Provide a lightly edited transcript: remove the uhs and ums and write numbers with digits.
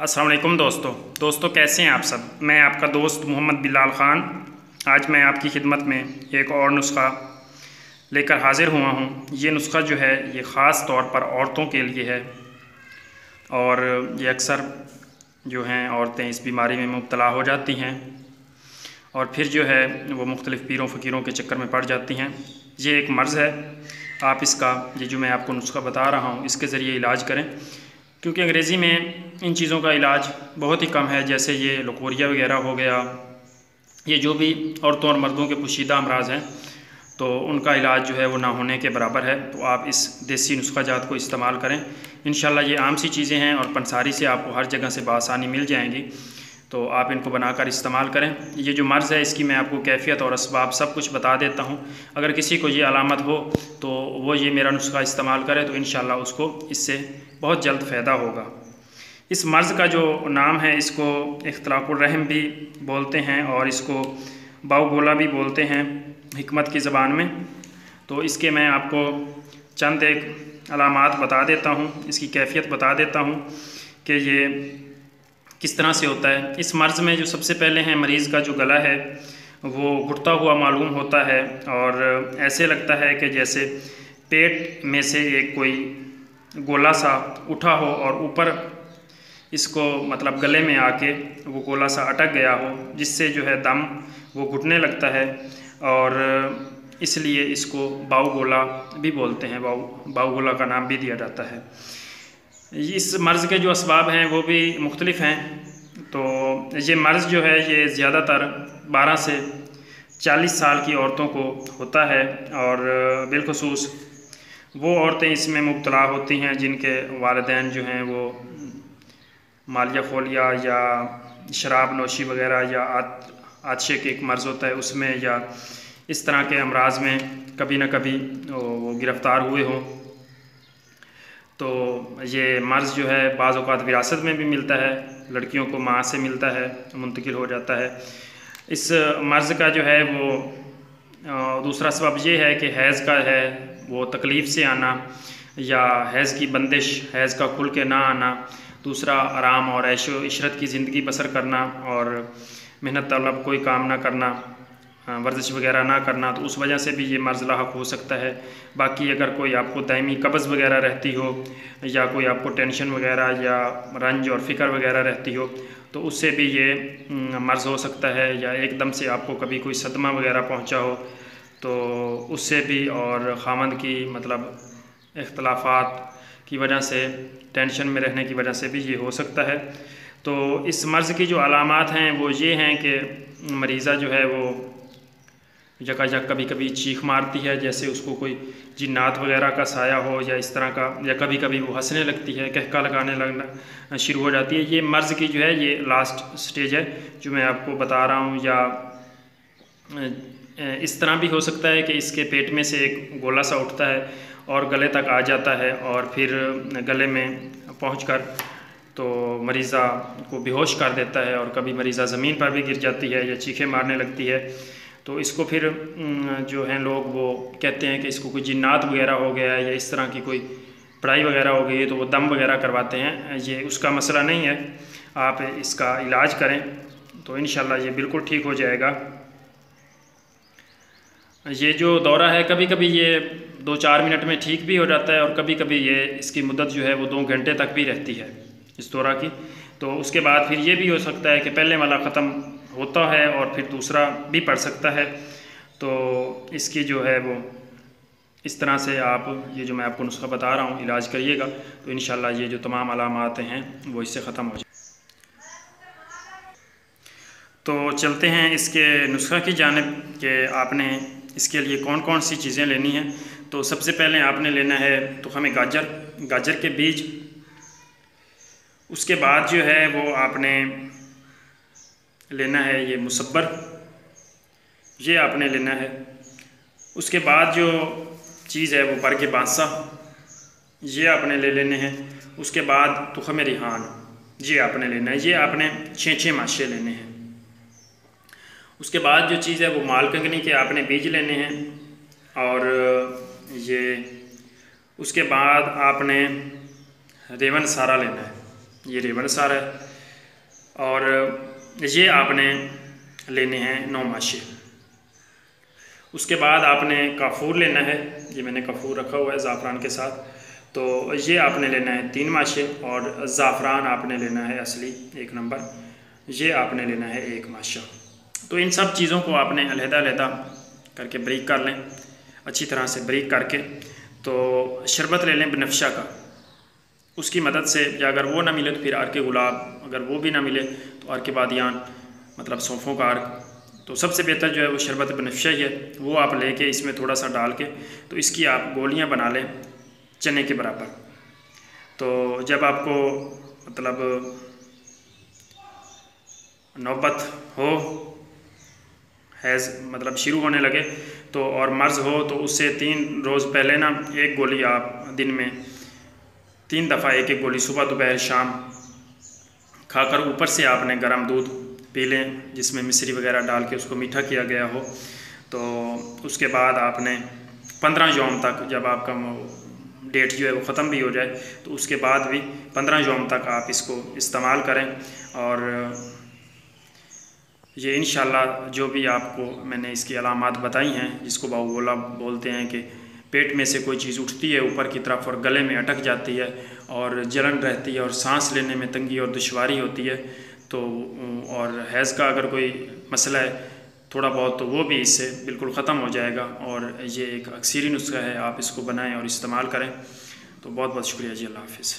السلام علیکم دوستو کیسے ہیں آپ سب؟ میں آپ کا دوست محمد بلال خان آج میں آپ کی خدمت میں ایک اور نسخہ لے کر حاضر ہوا ہوں۔ یہ نسخہ جو ہے یہ خاص طور پر عورتوں کے لیے ہے، اور یہ اکثر جو ہیں عورتیں اس بیماری میں مبتلا ہو جاتی ہیں اور پھر جو ہے وہ مختلف پیروں فقیروں کے چکر میں پڑ جاتی ہیں۔ یہ ایک مرض ہے، آپ اس کا یہ جو میں آپ کو نسخہ بتا رہا ہوں اس کے ذریعے علاج کریں، کیونکہ انگریزی میں ان چیزوں کا علاج بہت ہی کم ہے، جیسے یہ لکوریا وغیرہ ہو گیا، یہ جو بھی عورتوں اور مردوں کے پوشیدہ امراض ہیں تو ان کا علاج جو ہے وہ نہ ہونے کے برابر ہے۔ تو آپ اس دیسی نسخہ جات کو استعمال کریں، انشاءاللہ یہ عام سی چیزیں ہیں اور پنساری سے آپ کو ہر جگہ سے بآسانی مل جائیں گی، تو آپ ان کو بنا کر استعمال کریں۔ یہ جو مرض ہے اس کی میں آپ کو کیفیت اور اسباب سب کچھ بتا دیتا ہوں، اگر کسی کو یہ علامت ہو تو وہ یہ میرا نسخہ استعمال کرے تو انشاءاللہ اس کو اس سے بہت جلد فائدہ ہوگا۔ اس مرض کا جو نام ہے اس کو اختلاق الرحم بھی بولتے ہیں اور اس کو باؤ گولا بھی بولتے ہیں حکمت کی زبان میں۔ تو اس کے میں آپ کو چند ایک علامات بتا دیتا ہوں، اس کی کیفیت بتا دیتا ہوں کہ یہ کس طرح سے ہوتا ہے۔ اس مرض میں جو سب سے پہلے ہیں مریض کا جو گلا ہے وہ گھٹتا ہوا معلوم ہوتا ہے اور ایسے لگتا ہے کہ جیسے پیٹ میں سے ایک کوئی گولا سا اٹھا ہو اور اوپر اس کو مطلب گلے میں آ کے وہ گولا سا اٹک گیا ہو، جس سے جو ہے دم وہ گھٹنے لگتا ہے، اور اس لیے اس کو باؤ گولا بھی بولتے ہیں، باؤ گولا کا نام بھی دیا جاتا ہے۔ اس مرض کے جو اسباب ہیں وہ بھی مختلف ہیں۔ تو یہ مرض جو ہے یہ زیادہ تر 12 سے 40 سال کی عورتوں کو ہوتا ہے، اور بالخصوص وہ عورتیں اس میں مبتلا ہوتی ہیں جن کے والدین جو ہیں وہ مالیہ خولیہ یا شراب نوشی وغیرہ یا عطشے کے ایک مرض ہوتا ہے اس میں، یا اس طرح کے امراض میں کبھی نہ کبھی وہ گرفتار ہوئے ہوں۔ تو یہ مرض جو ہے بعض اوقات وراثت میں بھی ملتا ہے، لڑکیوں کو ماں سے ملتا ہے، منتقل ہو جاتا ہے۔ اس مرض کا جو ہے وہ دوسرا سبب یہ ہے کہ حیض کا ہے وہ تکلیف سے آنا، یا حیض کی بندش، حیض کا کھل کے نہ آنا۔ دوسرا آرام اور عیش و عشرت کی زندگی بسر کرنا اور محنت طلب کوئی کام نہ کرنا، ورزش وغیرہ نہ کرنا، تو اس وجہ سے بھی یہ مرض لاحق ہو سکتا ہے۔ باقی اگر کوئی آپ کو دائمی قبض وغیرہ رہتی ہو، یا کوئی آپ کو ٹینشن وغیرہ یا رنج اور فکر وغیرہ رہتی ہو تو اس سے بھی یہ مرض ہو سکتا ہے، یا ایک دم سے آپ کو کبھی کوئی صدمہ وغیرہ پہنچا ہو تو اس سے بھی، اور خامند کی مطلب اختلافات کی وجہ سے، ٹینشن میں رہنے کی وجہ سے بھی یہ ہو سکتا ہے۔ تو اس مرض کی جو علامات ہیں وہ یہ ہیں کہ مریضہ جو ہے وہ یکایک کبھی کبھی چیخ مارتی ہے، جیسے اس کو کوئی جنات وغیرہ کا سایہ ہو یا اس طرح کا، یا کبھی کبھی وہ ہنسنے لگتی ہے، کہکا لگانے لگنا شروع ہو جاتی ہے۔ یہ مرض کی جو ہے یہ لاسٹ سٹیج ہے جو میں آپ کو بتا رہا ہوں۔ یا اس طرح بھی ہو سکتا ہے کہ اس کے پیٹ میں سے ایک گولا سا اٹھتا ہے اور گلے تک آ جاتا ہے، اور پھر گلے میں پہنچ کر تو مریضہ کو بے ہوش کر دیتا ہے، اور کبھی مریضہ زمین پر بھی گر جاتی ہے یا چیخیں مارنے لگتی ہے۔ تو اس کو پھر جو ہیں لوگ وہ کہتے ہیں کہ اس کو کوئی جنات وغیرہ ہو گیا ہے یا اس طرح کی کوئی پڑھائی وغیرہ ہو گئی ہے، تو وہ دم وغیرہ کرواتے ہیں۔ یہ اس کا مسئلہ نہیں ہے، آپ اس کا علاج کریں تو انشاءاللہ یہ بالکل ٹھیک ہو جائے گا۔ یہ جو دورہ ہے کبھی کبھی یہ 2-4 منٹ میں ٹھیک بھی ہو جاتا ہے، اور کبھی کبھی یہ اس کی مدت جو ہے وہ 2 گھنٹے تک بھی رہتی ہے اس دورہ کی۔ تو اس کے بعد پھر یہ بھی ہو سکتا ہے کہ پہلے والا ختم ہوتا ہے اور پھر دوسرا بھی پڑ سکتا ہے۔ تو اس کی جو ہے وہ اس طرح سے آپ یہ جو میں آپ کو نسخہ بتا رہا ہوں علاج کریے گا تو انشاءاللہ یہ جو تمام علامات ہیں وہ اس سے ختم ہو جائیں۔ تو چلتے ہیں اس کے نسخہ کی جانب کہ آپ نے اس کے لیے کون کون سی چیزیں لینی ہیں۔ تو سب سے پہلے آپ نے لینا ہے تخم گاجر کے بیج، اس کے بعد جو ہے وہ آپ نے لینا ہے یہ مصبر، یہ آپ نے لینا ہے۔ اس کے بعد جو چیز ہے وہ برگ بانسا، یہ آپ نے لے لینے ہیں۔ اس کے بعد تخم ریحان، یہ آپ نے لینا ہے، یہ آپ نے 6 ماشے لینے ہیں۔ اس کے بعد جو چیز ہے وہ مال کنگنی کے آپ نے بیج لینے ہیں، اور یہ اس کے بعد آپ نے ریون سارا لینا ہے، یہ ریبن سار ہے، اور یہ آپ نے لینے ہیں 9 ماشے۔ اس کے بعد آپ نے کافور لینا ہے، یہ میں نے کافور رکھا ہوا ہے زعفران کے ساتھ، تو یہ آپ نے لینا ہے 3 ماشے، اور زعفران آپ نے لینا ہے اصلی 1 نمبر، یہ آپ نے لینا ہے 1 ماشا۔ تو ان سب چیزوں کو آپ نے علیحدہ علیحدہ کر کے بریک کر لیں، اچھی طرح سے بریک کر کے۔ تو شربت لے لیں بنفشہ کا، اس کی مدد سے، یا اگر وہ نہ ملے تو پھر عرق گلاب، اگر وہ بھی نہ ملے تو عرق بادیان، مطلب سونفوں کا عرق، تو سب سے بہتر جو ہے وہ شربت بنفشہ ہی ہے، وہ آپ لے کے اس میں تھوڑا سا ڈال کے تو اس کی آپ گولیاں بنا لیں چنے کے برابر۔ تو جب آپ کو مطلب نوبت ہو، حیض مطلب شروع ہونے لگے تو، اور مرض ہو تو اس سے 3 روز پہلے نا 1 گولی آپ دن میں 3 دفعہ 1 گولی صبح دوپہر شام کھا کر اوپر سے آپ نے گرم دودھ پی لیں، جس میں مصری وغیرہ ڈال کے اس کو میٹھا کیا گیا ہو۔ تو اس کے بعد آپ نے 15 یوم تک، جب آپ کا ڈیٹ جو ہے وہ ختم بھی ہو جائے تو اس کے بعد بھی 15 یوم تک آپ اس کو استعمال کریں، اور یہ انشاءاللہ جو بھی آپ کو میں نے اس کی علامات بتائی ہیں، جس کو باولا بولتے ہیں کہ پیٹ میں سے کوئی چیز اٹھتی ہے اوپر کی طرف اور گلے میں اٹک جاتی ہے اور جلن رہتی ہے اور سانس لینے میں تنگی اور دشواری ہوتی ہے، تو اور حیض کا اگر کوئی مسئلہ ہے تھوڑا بہت تو وہ بھی اس سے بالکل ختم ہو جائے گا، اور یہ ایک اکثری نسخہ ہے، آپ اس کو بنائیں اور استعمال کریں۔ تو بہت بہت شکریہ جی، اللہ حافظ۔